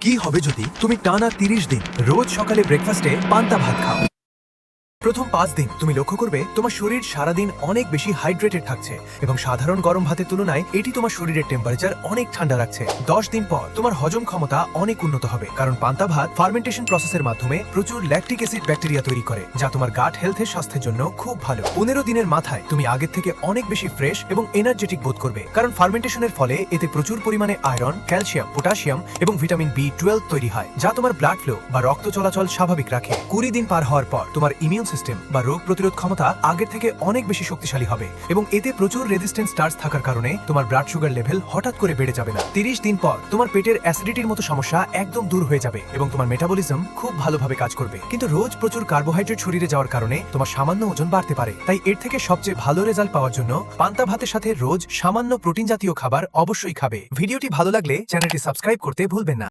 কি হবে যদি তুমি টানা 30 দিন রোজ সকালে ব্রেকফাস্টে পান্তা ভাত খাও? প্রথম 5 দিন তুমি লক্ষ্য করবে তোমার শরীর সারাদিন অনেক বেশি হাইড্রেটেড থাকছে এবং সাধারণ গরম ভাতের তুলনায় এটি তোমার শরীরের টেম্পারেচার অনেক ঠান্ডা রাখছে। 10 দিন পর তোমার হজম ক্ষমতা অনেক উন্নত হবে, কারণ পান্তা ভাত ফার্মেন্টেশন প্রসেসের মাধ্যমে প্রচুর ল্যাকটিক অ্যাসিড ব্যাকটেরিয়া তৈরি করে, যা তোমার গাট হেলথের স্বাস্থ্যের জন্য খুব ভালো। 15 দিনের মাথায় তুমি আগের থেকে অনেক বেশি ফ্রেশ এবং এনার্জেটিক বোধ করবে, কারণ ফার্মেন্টেশনের ফলে এতে প্রচুর পরিমাণে আয়রন, ক্যালসিয়াম, পটাশিয়াম এবং ভিটামিন B12 তৈরি হয়, যা তোমার ব্লাড ফ্লো বা রক্ত চলাচল স্বাভাবিক রাখে। 20 দিন পার হওয়ার পর তোমার ইমিউন সিস্টেম বা রোগ প্রতিরোধ ক্ষমতা আগের থেকে অনেক বেশি শক্তিশালী হবে এবং এতে প্রচুর রেজিস্ট্যান্স স্টার্চ থাকার কারণে তোমার ব্লাড সুগার লেভেল হঠাৎ করে বেড়ে যাবে না। 30 দিন পর তোমার পেটের অ্যাসিডিটির মতো সমস্যা একদম দূর হয়ে যাবে এবং তোমার মেটাবলিজম খুব ভালোভাবে কাজ করবে। কিন্তু রোজ প্রচুর কার্বোহাইড্রেট শরীরে যাওয়ার কারণে তোমার সামান্য ওজন বাড়তে পারে, তাই এর থেকে সবচেয়ে ভালো রেজাল্ট পাওয়ার জন্য পান্তা ভাতের সাথে রোজ সামান্য প্রোটিন জাতীয় খাবার অবশ্যই খাবে। ভিডিওটি ভালো লাগলে চ্যানেলটি সাবস্ক্রাইব করতে ভুলবেন না।